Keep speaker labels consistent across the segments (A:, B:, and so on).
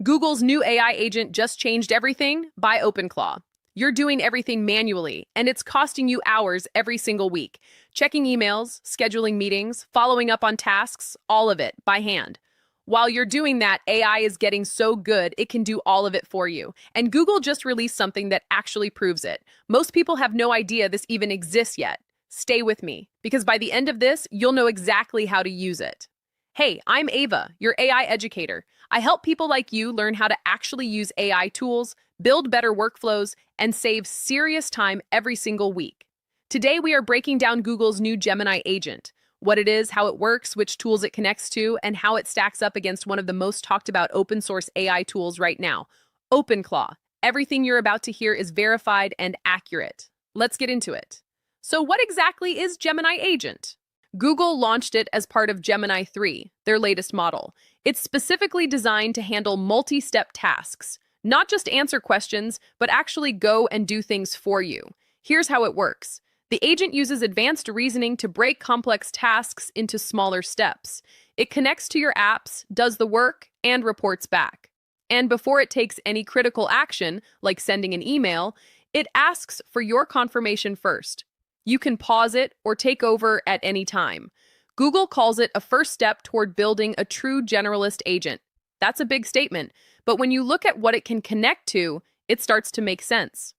A: Google's new AI agent just changed everything by OpenClaw. You're doing everything manually, and it's costing you hours every single week. Checking emails, scheduling meetings, following up on tasks, all of it by hand. While you're doing that, AI is getting so good it can do all of it for you. And Google just released something that actually proves it. Most people have no idea this even exists yet. Stay with me, because by the end of this, you'll know exactly how to use it. Hey, I'm Ava, your AI educator. I help people like you learn how to actually use AI tools, build better workflows, and save serious time every single week. Today, we are breaking down Google's new Gemini Agent, what it is, how it works, which tools it connects to, and how it stacks up against one of the most talked about open source AI tools right now, OpenClaw. Everything you're about to hear is verified and accurate. Let's get into it. So what exactly is Gemini Agent? Google launched it as part of Gemini 3, their latest model. It's specifically designed to handle multi-step tasks, not just answer questions, but actually go and do things for you. Here's how it works. The agent uses advanced reasoning to break complex tasks into smaller steps. It connects to your apps, does the work, and reports back. And before it takes any critical action, like sending an email, it asks for your confirmation first. You can pause it or take over at any time. Google calls it a first step toward building a true generalist agent. That's a big statement, but when you look at what it can connect to, it starts to make sense.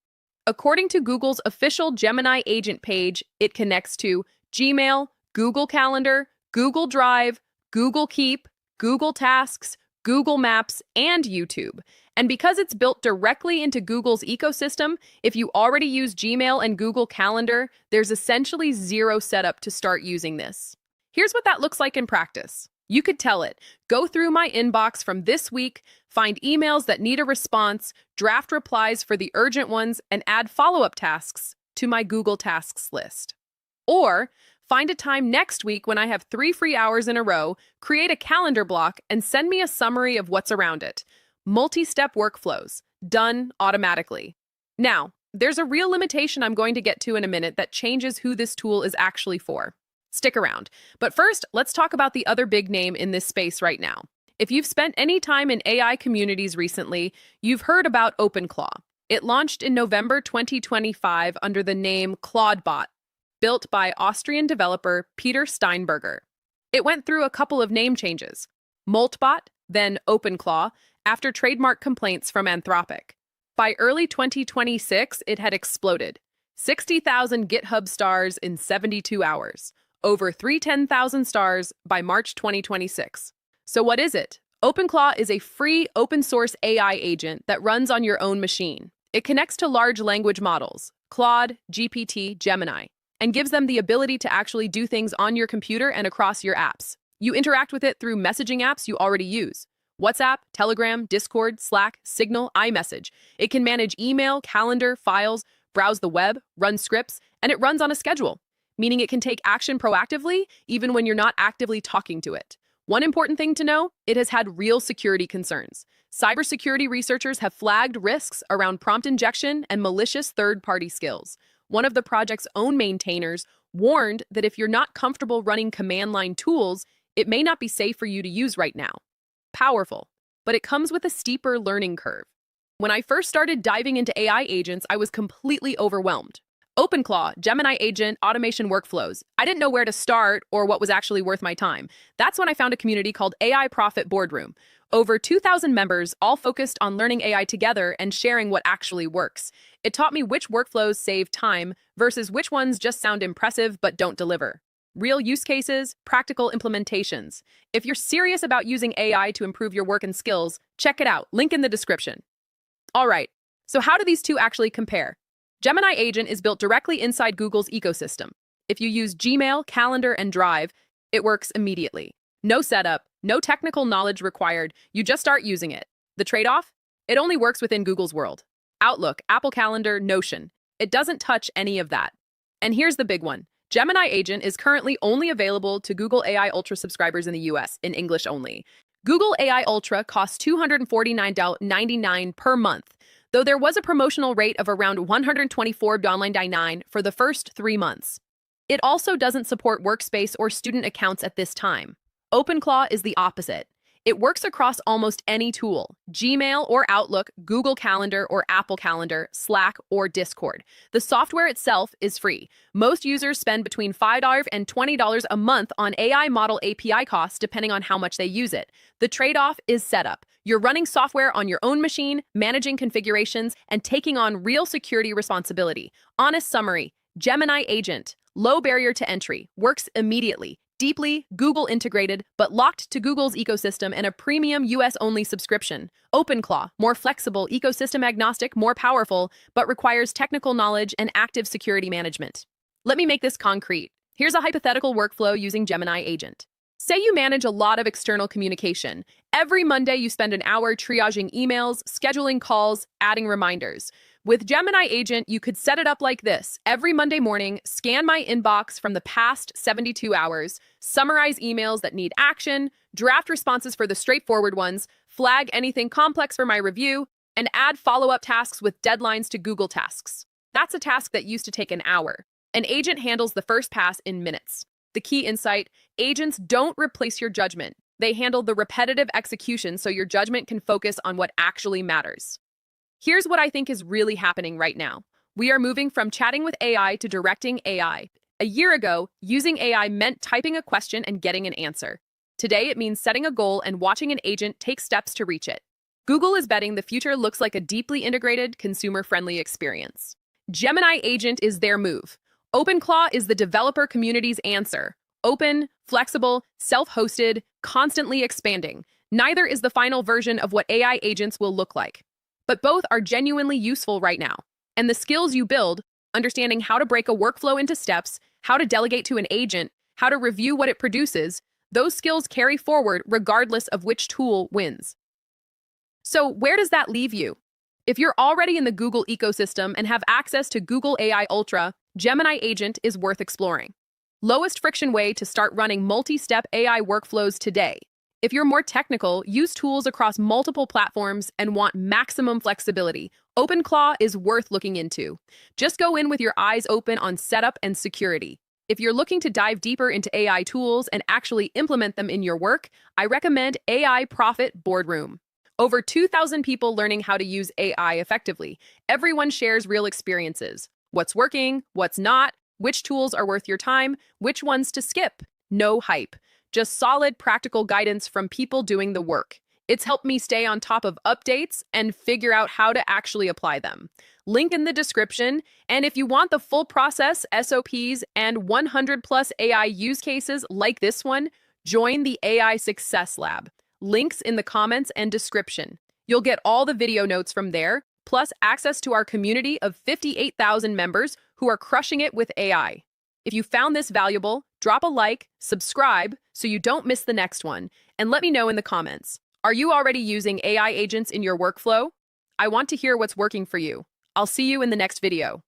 A: According to Google's official Gemini Agent page, it connects to Gmail, Google Calendar, Google Drive, Google Keep, Google Tasks, Google Maps, and YouTube. And because it's built directly into Google's ecosystem, if you already use Gmail and Google Calendar, there's essentially zero setup to start using this. Here's what that looks like in practice. You could tell it, go through my inbox from this week, find emails that need a response, draft replies for the urgent ones, and add follow-up tasks to my Google Tasks list. Or find a time next week when I have 3 free hours in a row, create a calendar block, and send me a summary of what's around it. Multi-step workflows, done automatically. Now, there's a real limitation I'm going to get to in a minute that changes who this tool is actually for. Stick around. But first, let's talk about the other big name in this space right now. If you've spent any time in AI communities recently, you've heard about OpenClaw. It launched in November 2025 under the name ClaudeBot, built by Austrian developer Peter Steinberger. It went through a couple of name changes. Moltbot, then OpenClaw, after trademark complaints from Anthropic. By early 2026, it had exploded. 60,000 GitHub stars in 72 hours. Over 310,000 stars by March 2026. So what is it? OpenClaw is a free open-source AI agent that runs on your own machine. It connects to large language models, Claude, GPT, Gemini, and gives them the ability to actually do things on your computer and across your apps. You interact with it through messaging apps you already use. WhatsApp, Telegram, Discord, Slack, Signal, iMessage. It can manage email, calendar, files, browse the web, run scripts, and it runs on a schedule, meaning it can take action proactively even when you're not actively talking to it. One important thing to know, it has had real security concerns. Cybersecurity researchers have flagged risks around prompt injection and malicious third-party skills. One of the project's own maintainers warned that if you're not comfortable running command line tools, it may not be safe for you to use right now. Powerful, but it comes with a steeper learning curve. When I first started diving into AI agents, I was completely overwhelmed. OpenClaw, Gemini Agent, automation workflows. I didn't know where to start or what was actually worth my time. That's when I found a community called AI Profit Boardroom. Over 2,000 members, all focused on learning AI together and sharing what actually works. It taught me which workflows save time versus which ones just sound impressive but don't deliver. Real use cases, practical implementations. If you're serious about using AI to improve your work and skills, check it out, link in the description. All right, so how do these two actually compare? Gemini Agent is built directly inside Google's ecosystem. If you use Gmail, Calendar, and Drive, it works immediately. No setup, no technical knowledge required, you just start using it. The trade-off? It only works within Google's world. Outlook, Apple Calendar, Notion. It doesn't touch any of that. And here's the big one. Gemini Agent is currently only available to Google AI Ultra subscribers in the US, in English only. Google AI Ultra costs $249.99 per month, though there was a promotional rate of around $124.99 for the first 3 months. It also doesn't support workspace or student accounts at this time. OpenClaw is the opposite. It works across almost any tool: Gmail or Outlook, Google Calendar or Apple Calendar, Slack or Discord. The software itself is free. Most users spend between $5 and $20 a month on AI model API costs depending on how much they use it. The trade-off is setup. You're running software on your own machine, managing configurations, and taking on real security responsibility. Honest summary: Gemini Agent, low barrier to entry, works immediately, deeply Google integrated, but locked to Google's ecosystem and a premium US-only subscription. OpenClaw, more flexible, ecosystem agnostic, more powerful, but requires technical knowledge and active security management. Let me make this concrete. Here's a hypothetical workflow using Gemini Agent. Say you manage a lot of external communication. Every Monday, you spend an hour triaging emails, scheduling calls, adding reminders. With Gemini Agent, you could set it up like this. Every Monday morning, scan my inbox from the past 72 hours, summarize emails that need action, draft responses for the straightforward ones, flag anything complex for my review, and add follow-up tasks with deadlines to Google Tasks. That's a task that used to take an hour. An agent handles the first pass in minutes. The key insight: agents don't replace your judgment. They handle the repetitive execution so your judgment can focus on what actually matters. Here's what I think is really happening right now. We are moving from chatting with AI to directing AI. A year ago, using AI meant typing a question and getting an answer. Today, it means setting a goal and watching an agent take steps to reach it. Google is betting the future looks like a deeply integrated, consumer-friendly experience. Gemini Agent is their move. OpenClaw is the developer community's answer. Open, flexible, self-hosted, constantly expanding. Neither is the final version of what AI agents will look like. But both are genuinely useful right now. And the skills you build, understanding how to break a workflow into steps, how to delegate to an agent, how to review what it produces, those skills carry forward regardless of which tool wins. So where does that leave you? If you're already in the Google ecosystem and have access to Google AI Ultra, Gemini Agent is worth exploring. Lowest friction way to start running multi-step AI workflows today. If you're more technical, use tools across multiple platforms, and want maximum flexibility, OpenClaw is worth looking into. Just go in with your eyes open on setup and security. If you're looking to dive deeper into AI tools and actually implement them in your work, I recommend AI Profit Boardroom. Over 2,000 people learning how to use AI effectively. Everyone shares real experiences. What's working, what's not, which tools are worth your time, which ones to skip. No hype. Just solid, practical guidance from people doing the work. It's helped me stay on top of updates and figure out how to actually apply them. Link in the description. And if you want the full process, SOPs, and 100+ AI use cases like this one, join the AI Success Lab. Links in the comments and description. You'll get all the video notes from there, plus access to our community of 58,000 members who are crushing it with AI. If you found this valuable, drop a like, subscribe so you don't miss the next one, and let me know in the comments. Are you already using AI agents in your workflow? I want to hear what's working for you. I'll see you in the next video.